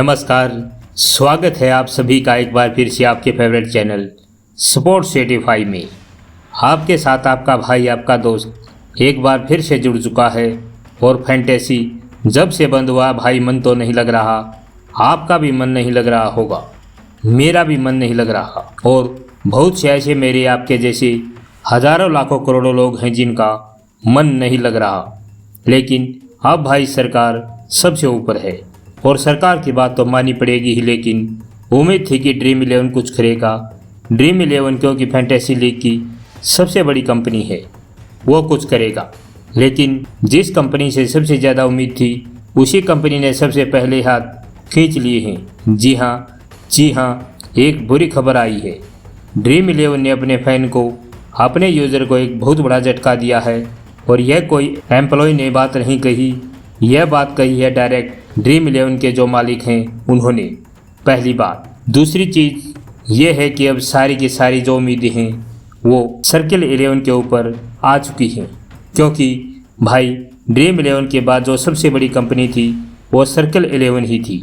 नमस्कार, स्वागत है आप सभी का एक बार फिर से आपके फेवरेट चैनल स्पोर्ट्स 85 में। आपके साथ आपका भाई, आपका दोस्त एक बार फिर से जुड़ चुका है। और फैंटेसी जब से बंद हुआ भाई, मन तो नहीं लग रहा, आपका भी मन नहीं लग रहा होगा, मेरा भी मन नहीं लग रहा। और बहुत से ऐसे मेरे आपके जैसे हजारों लाखों करोड़ों लोग हैं जिनका मन नहीं लग रहा। लेकिन अब भाई सरकार सबसे ऊपर है और सरकार की बात तो माननी पड़ेगी ही। लेकिन उम्मीद थी कि ड्रीम 11 कुछ करेगा। ड्रीम 11 क्योंकि फैंटेसी लीग की सबसे बड़ी कंपनी है, वो कुछ करेगा। लेकिन जिस कंपनी से सबसे ज़्यादा उम्मीद थी उसी कंपनी ने सबसे पहले हाथ खींच लिए हैं। जी हाँ, एक बुरी खबर आई है। ड्रीम 11 ने अपने फैन को, अपने यूज़र को एक बहुत बड़ा झटका दिया है। और यह कोई एम्प्लॉय ने बात नहीं कही, यह बात कही है डायरेक्ट ड्रीम 11 के जो मालिक हैं उन्होंने। पहली बात। दूसरी चीज़ ये है कि अब सारी की सारी जो उम्मीदें हैं वो सर्किल 11 के ऊपर आ चुकी हैं। क्योंकि भाई ड्रीम 11 के बाद जो सबसे बड़ी कंपनी थी वो सर्किल 11 ही थी।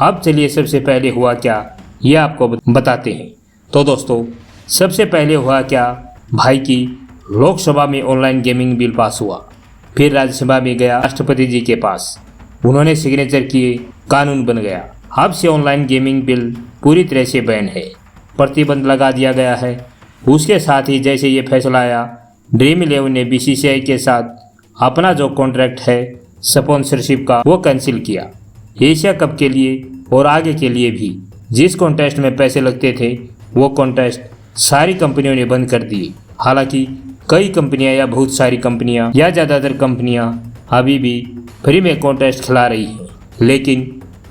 अब चलिए सबसे पहले हुआ क्या ये आपको बताते हैं। तो दोस्तों, सबसे पहले हुआ क्या भाई की लोकसभा में ऑनलाइन गेमिंग बिल पास हुआ। फिर राज्यसभा में गया राष्ट्रपति जी के पास, उन्होंने सिग्नेचर किए, कानून बन गया। अब से ऑनलाइन गेमिंग बिल पूरी तरह से बैन है, प्रतिबंध लगा दिया गया है। उसके साथ ही जैसे ये फैसला आया, ड्रीम 11 ने बीसीसीआई के साथ अपना जो कॉन्ट्रैक्ट है स्पॉन्सरशिप का वो कैंसिल किया। एशिया कप के लिए और आगे के लिए भी जिस कॉन्टेस्ट में पैसे लगते थे वो कॉन्टेस्ट सारी कंपनियों ने बंद कर दिए। हालांकि कई कंपनियां या बहुत सारी कंपनियां या ज़्यादातर कंपनियां अभी भी फ्री में कॉन्टेस्ट खिला रही हैं। लेकिन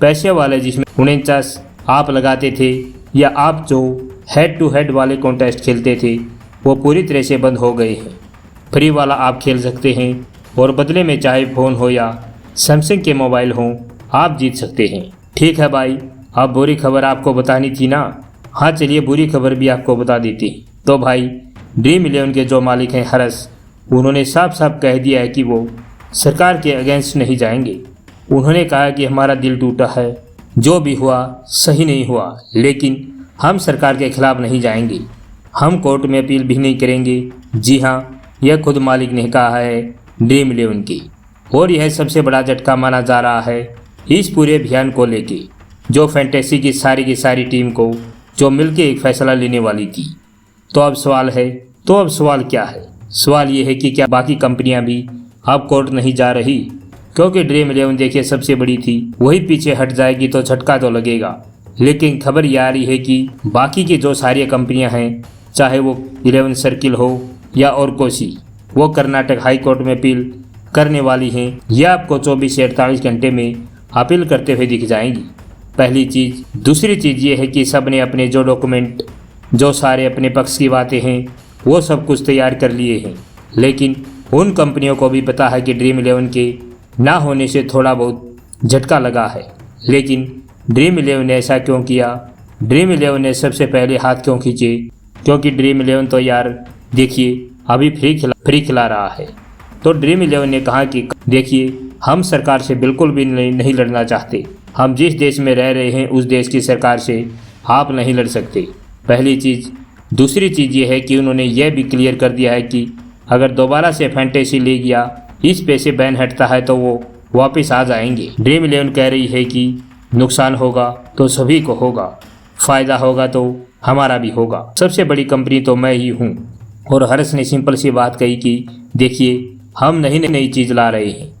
पैसे वाले जिसमें 49 आप लगाते थे या आप जो हेड टू हेड वाले कॉन्टेस्ट खेलते थे वो पूरी तरह से बंद हो गए हैं। फ्री वाला आप खेल सकते हैं और बदले में चाहे फ़ोन हो या सैमसंग के मोबाइल हों आप जीत सकते हैं। ठीक है भाई, अब बुरी खबर आपको बतानी थी ना। हाँ चलिए, बुरी खबर भी आपको बता देती। तो भाई ड्रीम 11 के जो मालिक हैं हरस, उन्होंने साफ साफ कह दिया है कि वो सरकार के अगेंस्ट नहीं जाएंगे। उन्होंने कहा कि हमारा दिल टूटा है, जो भी हुआ सही नहीं हुआ, लेकिन हम सरकार के खिलाफ नहीं जाएंगे, हम कोर्ट में अपील भी नहीं करेंगे। जी हाँ, यह खुद मालिक ने कहा है ड्रीम 11 की। और यह सबसे बड़ा झटका माना जा रहा है इस पूरे अभियान को लेके, जो फैंटेसी की सारी टीम को जो मिलकर एक फैसला लेने वाली थी। तो अब सवाल क्या है? सवाल ये है कि क्या बाकी कंपनियां भी अब कोर्ट नहीं जा रही? क्योंकि ड्रीम 11 देखिए सबसे बड़ी थी, वही पीछे हट जाएगी तो झटका तो लगेगा। लेकिन खबर ये आ रही है कि बाकी की जो सारी कंपनियां हैं, चाहे वो 11 सर्किल हो या और कोसी, वो कर्नाटक हाई कोर्ट में अपील करने वाली हैं। यह आपको 24 से 48 घंटे में अपील करते हुए दिख जाएंगी। पहली चीज़। दूसरी चीज़ ये है कि सब ने अपने जो डॉक्यूमेंट, जो सारे अपने पक्ष की बातें हैं वो सब कुछ तैयार कर लिए हैं। लेकिन उन कंपनियों को भी पता है कि ड्रीम 11 के ना होने से थोड़ा बहुत झटका लगा है। लेकिन ड्रीम 11 ने ऐसा क्यों किया? ड्रीम 11 ने सबसे पहले हाथ क्यों खींचे? क्योंकि ड्रीम 11 तो यार देखिए अभी फ्री खिला रहा है। तो ड्रीम 11 ने कहा कि देखिए, हम सरकार से बिल्कुल भी नहीं लड़ना चाहते। हम जिस देश में रह रहे हैं उस देश की सरकार से आप नहीं लड़ सकते, पहली चीज़। दूसरी चीज़ ये है कि उन्होंने यह भी क्लियर कर दिया है कि अगर दोबारा से फैंटेसी लीग या इस पे से बैन हटता है तो वो वापस आ जाएंगे। ड्रीम 11 कह रही है कि नुकसान होगा तो सभी को होगा, फ़ायदा होगा तो हमारा भी होगा। सबसे बड़ी कंपनी तो मैं ही हूँ। और हर्ष ने सिंपल सी बात कही कि देखिए, हम नई चीज़ ला रहे हैं,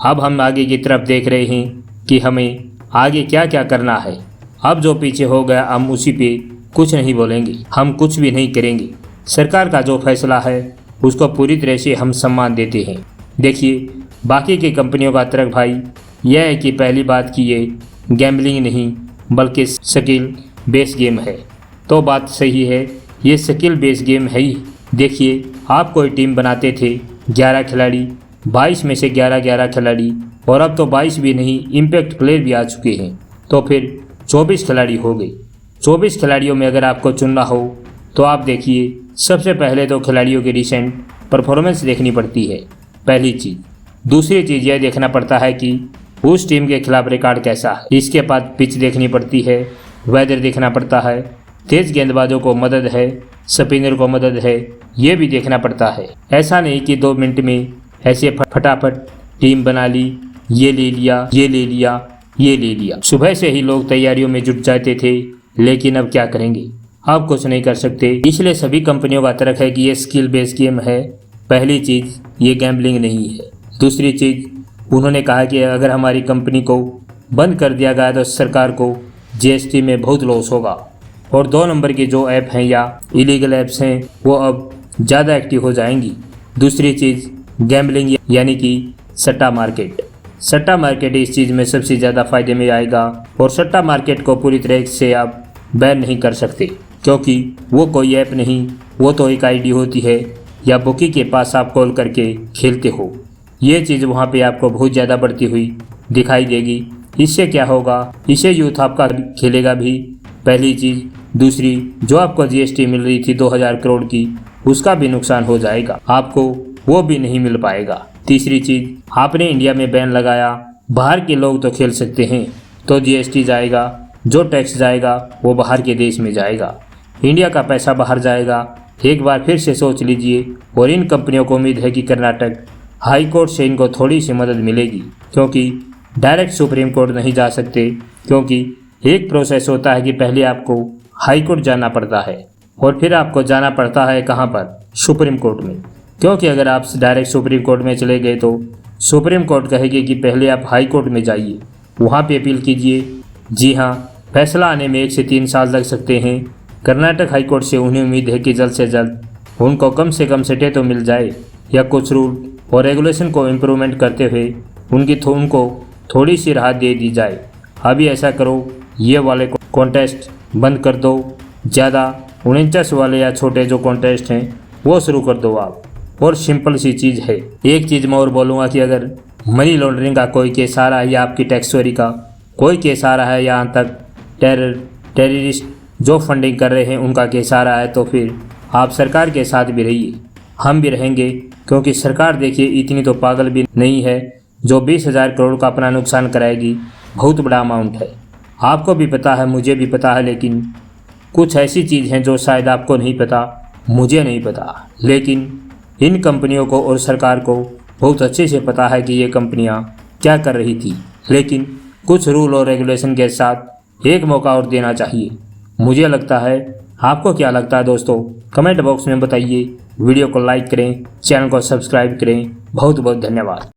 अब हम आगे की तरफ देख रहे हैं कि हमें आगे क्या क्या करना है। अब जो पीछे हो गया हम उसी पे कुछ नहीं बोलेंगे, हम कुछ भी नहीं करेंगे। सरकार का जो फैसला है उसको पूरी तरह से हम सम्मान देते हैं। देखिए, बाकी की कंपनियों का तर्क भाई यह है कि पहली बात कि ये गैम्बलिंग नहीं बल्कि स्किल बेस गेम है। तो बात सही है, ये स्किल बेस गेम है ही। देखिए, आप कोई टीम बनाते थे 11 खिलाड़ी, 22 में से 11 खिलाड़ी, और अब तो 22 भी नहीं, इम्पैक्ट प्लेयर भी आ चुके हैं, तो फिर 24 खिलाड़ी हो गए। 24 खिलाड़ियों में अगर आपको चुनना हो तो आप देखिए, सबसे पहले तो खिलाड़ियों की रिसेंट परफॉर्मेंस देखनी पड़ती है, पहली चीज़। दूसरी चीज़ यह देखना पड़ता है कि उस टीम के खिलाफ रिकॉर्ड कैसा है। इसके बाद पिच देखनी पड़ती है, वेदर देखना पड़ता है, तेज गेंदबाजों को मदद है, स्पिनर को मदद है, ये भी देखना पड़ता है। ऐसा नहीं कि 2 मिनट में ऐसे फटाफट टीम बना ली, ये ले लिया, ये ले लिया, ये ले लिया। सुबह से ही लोग तैयारियों में जुट जाते थे, लेकिन अब क्या करेंगे, अब कुछ नहीं कर सकते। इसलिए सभी कंपनियों का तर्क है कि ये स्किल बेस्ड गेम है। पहली चीज़, ये गैम्बलिंग नहीं है। दूसरी चीज़, उन्होंने कहा कि अगर हमारी कंपनी को बंद कर दिया गया तो सरकार को जीएसटी में बहुत लॉस होगा, और 2 नंबर की जो ऐप हैं या इलीगल ऐप्स हैं वो अब ज़्यादा एक्टिव हो जाएंगी। दूसरी चीज़, गैम्बलिंग यानी कि सट्टा मार्केट। सट्टा मार्केट इस चीज़ में सबसे ज़्यादा फ़ायदे में आएगा, और सट्टा मार्केट को पूरी तरह से आप बैन नहीं कर सकते, क्योंकि वो कोई ऐप नहीं, वो तो एक आईडी होती है या बुकी के पास आप कॉल करके खेलते हो। ये चीज़ वहाँ पे आपको बहुत ज़्यादा बढ़ती हुई दिखाई देगी। इससे क्या होगा, इससे यूथ आपका खेलेगा भी, पहली चीज़। दूसरी, जो आपको जीएसटी मिल रही थी 2000 करोड़ की, उसका भी नुकसान हो जाएगा, आपको वो भी नहीं मिल पाएगा। तीसरी चीज़, आपने इंडिया में बैन लगाया, बाहर के लोग तो खेल सकते हैं, तो जीएसटी जाएगा, जो टैक्स जाएगा वो बाहर के देश में जाएगा, इंडिया का पैसा बाहर जाएगा। एक बार फिर से सोच लीजिए। और इन कंपनियों को उम्मीद है कि कर्नाटक हाई कोर्ट से इनको थोड़ी सी मदद मिलेगी, क्योंकि डायरेक्ट सुप्रीम कोर्ट नहीं जा सकते, क्योंकि एक प्रोसेस होता है कि पहले आपको हाई कोर्ट जाना पड़ता है और फिर आपको जाना पड़ता है कहाँ पर, सुप्रीम कोर्ट में। क्योंकि अगर आप डायरेक्ट सुप्रीम कोर्ट में चले गए तो सुप्रीम कोर्ट कहेगी कि पहले आप हाई कोर्ट में जाइए, वहाँ पे अपील कीजिए। जी हाँ, फैसला आने में 1 से 3 साल लग सकते हैं। कर्नाटक हाई कोर्ट से उन्हें उम्मीद है कि जल्द से जल्द उनको कम से कम सटे तो मिल जाए, या कुछ रूल और रेगुलेशन को इम्प्रूवमेंट करते हुए उनको थोड़ी सी राहत दे दी जाए। अभी ऐसा करो, ये वाले कॉन्टेस्ट बंद कर दो, ज़्यादा 49 वाले या छोटे जो कॉन्टेस्ट हैं वो शुरू कर दो आप। और सिंपल सी चीज़ है। एक चीज़ मैं और बोलूँगा कि अगर मनी लॉन्ड्रिंग का कोई केस आ रहा है या आपकी टैक्स चोरी का कोई केस आ रहा है, यहाँ तक टेररिस्ट जो फंडिंग कर रहे हैं उनका केस आ रहा है, तो फिर आप सरकार के साथ भी रहिए, हम भी रहेंगे। क्योंकि सरकार देखिए इतनी तो पागल भी नहीं है जो 20,000 करोड़ का अपना नुकसान कराएगी। बहुत बड़ा अमाउंट है, आपको भी पता है, मुझे भी पता है, लेकिन कुछ ऐसी चीज़ हैं जो शायद आपको नहीं पता, मुझे नहीं पता, लेकिन इन कंपनियों को और सरकार को बहुत अच्छे से पता है कि ये कंपनियां क्या कर रही थी। लेकिन कुछ रूल और रेगुलेशन के साथ एक मौका और देना चाहिए, मुझे लगता है। आपको क्या लगता है दोस्तों, कमेंट बॉक्स में बताइए। वीडियो को लाइक करें, चैनल को सब्सक्राइब करें। बहुत बहुत धन्यवाद।